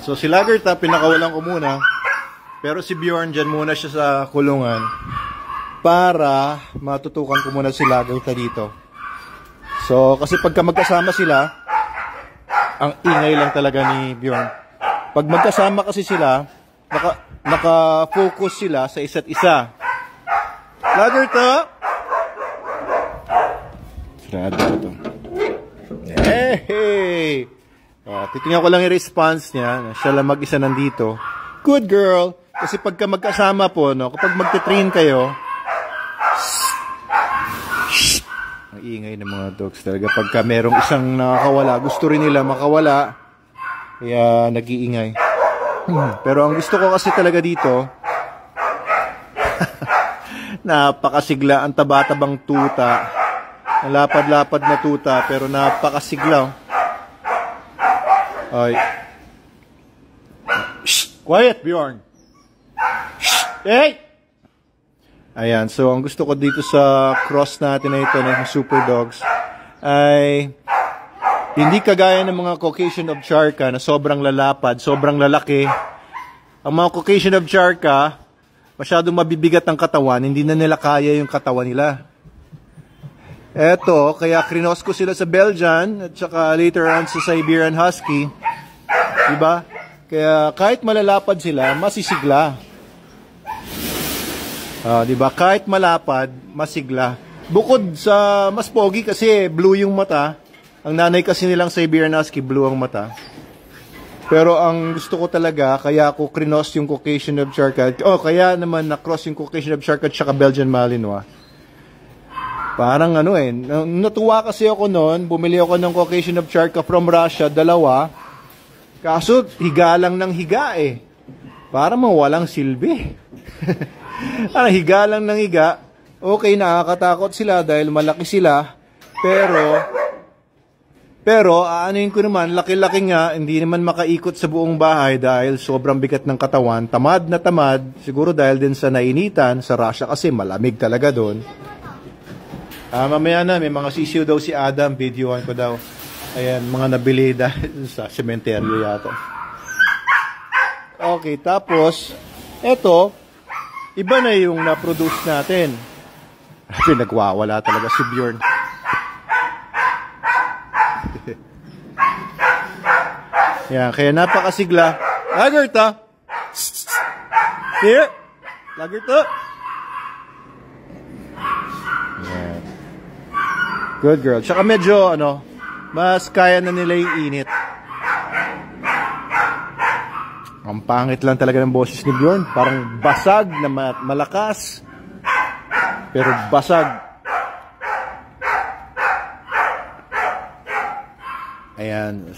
So si Lagerta, pinakawalan ko muna. Pero si Bjorn, dyan muna siya sa kulungan. Para matutukan ko muna si Lagerta dito. So, kasi pagka magkasama sila, ang ingay lang talaga ni Bjorn. Pag magkasama kasi sila, naka-focus sila sa isa't isa. Lagerta! Sarado ko ito. Hey! Titingnan ko lang yung response niya. Siya lang mag-isa nandito. Good girl! Kasi pagka magkasama po, no, kapag magte-train kayo, ang ingay ng mga dogs talaga. Pagka merong isang nakakawala, gusto rin nila makawala, kaya nag-iingay. Pero ang gusto ko kasi talaga dito, napakasigla, ang taba-tabang tuta, ang lapad-lapad na tuta, pero napakasigla. Ay. Shh! Quiet, Bjorn! Shh! Hey! Ayan, so ang gusto ko dito sa cross natin na ito ng Super Dogs ay hindi kagaya ng mga Caucasian Ovcharka na sobrang lalapad, sobrang lalaki. Ang mga Caucasian Ovcharka, masyadong mabibigat ang katawan, hindi na nila kaya yung katawan nila. Eto, kaya krinos ko sila sa Belgian at saka later on sa Siberian Husky. Diba? Kaya kahit malalapad sila, masisigla. Diba? Kahit malapad, masigla. Bukod sa mas pogi kasi blue yung mata. Ang nanay kasi nilang Siberian Husky, blue ang mata. Pero ang gusto ko talaga, kaya ako krinos yung Caucasian Ovcharka. Kaya naman na-cross yung Caucasian Ovcharka at saka Belgian Malinois. Parang natuwa kasi ako noon, bumili ako ng Caucasian Ovcharka from Russia, 2. Kaso, higa lang ng higa eh. Parang mawalang silbi. Parang higa lang ng higa. Okay, nakakatakot sila dahil malaki sila. Pero aanuin ko naman, laki-laki nga, hindi naman makaikot sa buong bahay dahil sobrang bigat ng katawan. Tamad na tamad, siguro dahil din sa nainitan, sa Russia kasi malamig talaga doon. Mamaya na, may mga sisiw daw si Adam, videoan ko daw. Ayan, mga nabili dahil sa sementeryo yata. Okay, tapos, eto, iba na yung na-produce natin. Pinagwawala talaga si Bjorn. Yan, kaya napakasigla. Lagerta! Here! Lagerta! Yan. Good girl. Tsaka medyo, mas kaya na nila yung init. Ang pangit lang talaga ng boses ni Bjorn. Parang basag na malakas. Pero basag. Ayan.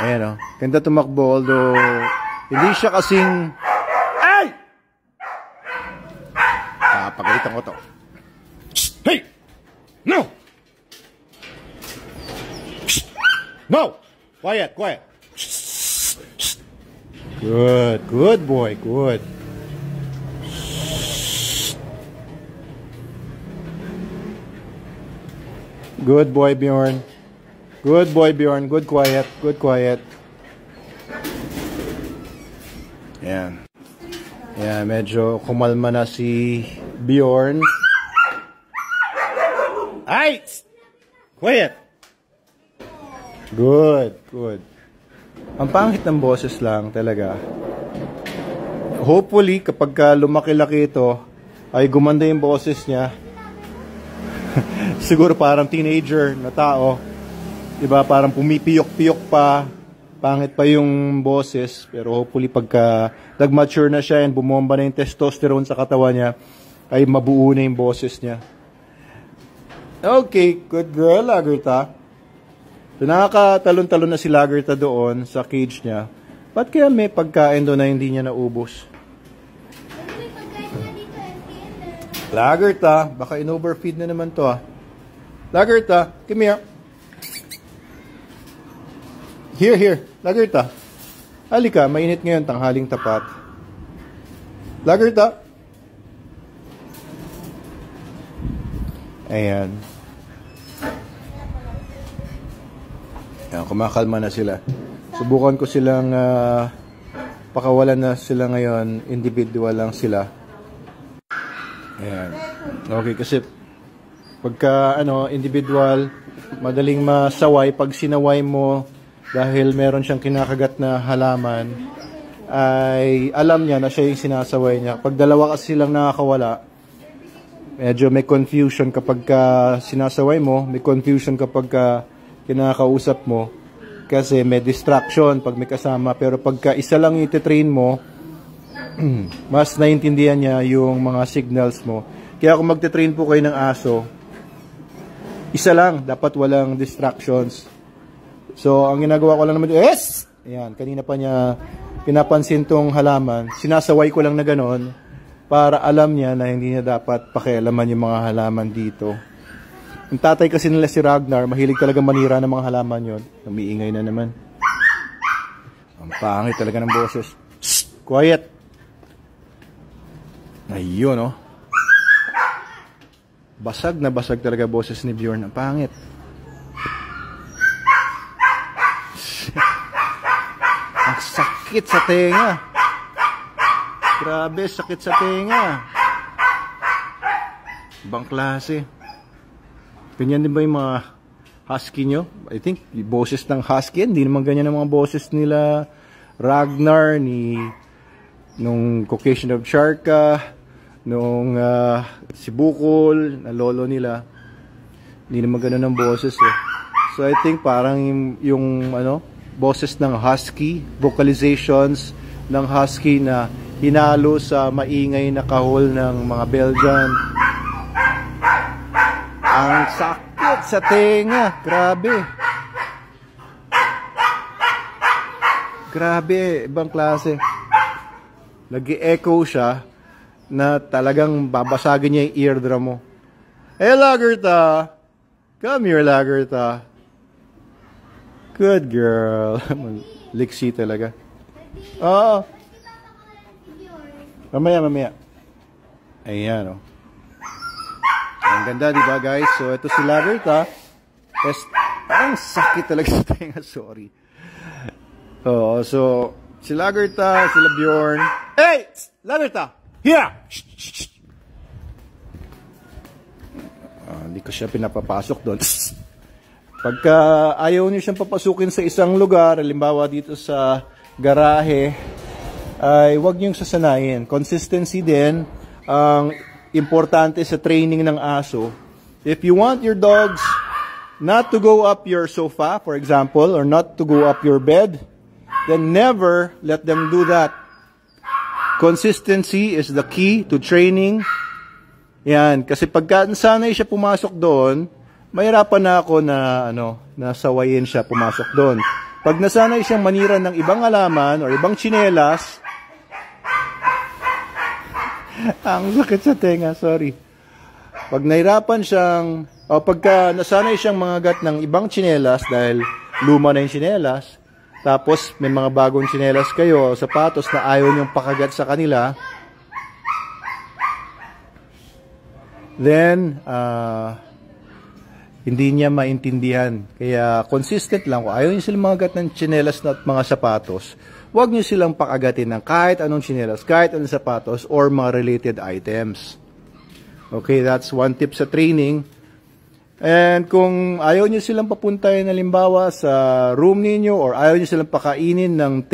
Ayan, ganda tumakbo. Although, hindi siya kasing... Ay! Pagalitan ko to. Hey! No! No! Quiet, quiet. Good boy, good. Good boy, Bjorn. Good boy, Bjorn. Good quiet, good quiet. Yan. Yan, medyo kumalma na si Bjorn. Ay! Quiet! Good, good. Ang pangit ng boses lang talaga. Hopefully, kapag lumaki-laki ito, ay gumanda yung boses niya. Siguro parang teenager na tao. Diba? Parang pumipiyok-piyok pa. Pangit pa yung boses. Pero hopefully, pagka nag-mature na siya and bumomba na yung testosterone sa katawan niya, ay mabuo na yung boses niya. Okay, good girl, Lagerta. So, nakakatalon-talon na si Lagerta doon sa cage niya. Ba't kaya may pagkain doon na hindi niya naubos? Lagerta, baka in-overfeed na naman to Lagerta, come here. Here. Lagerta. Halika, mainit ngayon, tanghaling tapat. Lagerta. Ayan. Ayan, kumakalma na sila. Subukan ko silang pakawalan na sila ngayon. Individual lang sila. Ayan. Okay, kasi pagka individual, madaling masaway. Pag sinaway mo dahil meron siyang kinakagat na halaman, ay alam niya na siya yung sinasaway niya. Pag dalawa kasi silang nakakawala, medyo may confusion kapag sinasaway mo, may confusion kapag kinakausap mo, kasi may distraction pag may kasama. Pero pagka isa lang ititrain mo, mas naiintindihan niya yung mga signals mo. Kaya kung magte-train po kayo ng aso, isa lang, dapat walang distractions. So, ang ginagawa ko lang naman, yes! Ayan, kanina pa niya pinapansin tong halaman. Sinasaway ko lang na ganon para alam niya na hindi niya dapat pakialaman yung mga halaman dito. Ang tatay kasi nila si Ragnar, mahilig talaga manira ng mga halaman yon. Umiingay na naman. Ang pangit talaga ng boses. Shh! Quiet! Ayun, oh. Basag na basag talaga boses ni Bjorn. Ang pangit. Ang sakit sa tenga. Grabe, sakit sa tenga. Ibang klase. Ganyan din ba yung mga husky nyo? I think, yung boses ng husky, hindi naman ganyan ang mga boses nila Ragnar, nung Caucasian of Sharka, nung si Bukol, na lolo nila. Hindi naman ganun ang boses eh. So I think parang yung boses ng husky, vocalizations ng husky na hinalo sa maingay na kahol ng mga Belgian. Ang sakit sa tenga. Grabe. Grabe, ibang klase. Nag-echo siya na talagang babasagin niya yung eardrum mo. Hey, Lagerta! Come here, Lagerta. Good girl. Liksi talaga. Oo. Mamaya. Ayan, oh. Ang ganda, di ba, guys? So, ito si Lagerta. Ang sakit talaga sa tenga. Sorry. Oo, so, si Lagerta, sila Bjorn. Hey! Lagerta! Here! Hindi ko siya pinapapasok doon. Pagka ayaw niyo siyang papasukin sa isang lugar, halimbawa dito sa garahe, ay huwag niyong sasanayin. Consistency din ang importante sa training ng aso. If you want your dogs not to go up your sofa, for example, or not to go up your bed, then never let them do that. Consistency is the key to training. Yan, kasi pagka sanay siya pumasok doon, mahirapan na ako na nasawayin siya pumasok doon. Pag nasanay siyang manira ng ibang halaman or ibang tsinelas, ang sakit sa tenga, sorry. Pag nahirapan siyang, o pagka nasanay siyang mangagat ng ibang tsinelas dahil luma na yung tsinelas, tapos may mga bagong tsinelas kayo, sapatos na ayaw niyong pakagat sa kanila, then, hindi niya maintindihan. Kaya consistent lang. Kung ayaw niyo silang mangagat ng tsinelas at mga sapatos, huwag niyo silang pakagatin ng kahit anong tsinelas, kahit anong sapatos, or mga related items. Okay, that's one tip sa training. And kung ayaw niyo silang papuntahin, halimbawa sa room niyo, or ayaw niyo silang pakainin ng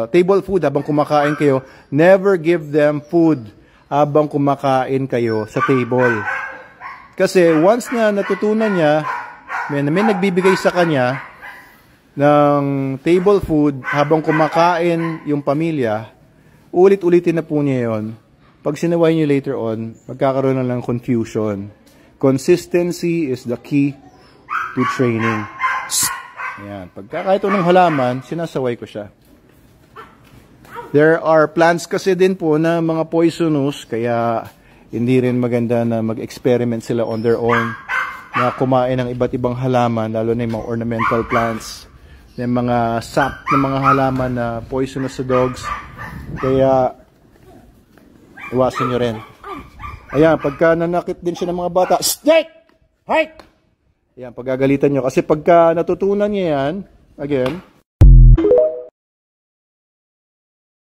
table food habang kumakain kayo, never give them food habang kumakain kayo sa table. Kasi once na natutunan niya, may nagbibigay sa kanya ng table food habang kumakain yung pamilya, ulit-ulitin na po niya yun. Pag sinaway niyo later on, magkakaroon na lang confusion. Consistency is the key to training. Ayan. Pagka kahit anong halaman, sinasaway ko siya. There are plants kasi din po na mga poisonous, kaya hindi rin maganda na mag-experiment sila on their own na kumain ng iba't ibang halaman, lalo na yung mga ornamental plants, yung mga sap ng mga halaman na poisonous sa dogs. Kaya iwasan nyo rin. Ayan, pagka nanakit din siya ng mga bata, snake! Hike! Ayan, paggagalitan nyo. Kasi pagka natutunan niya yan, again,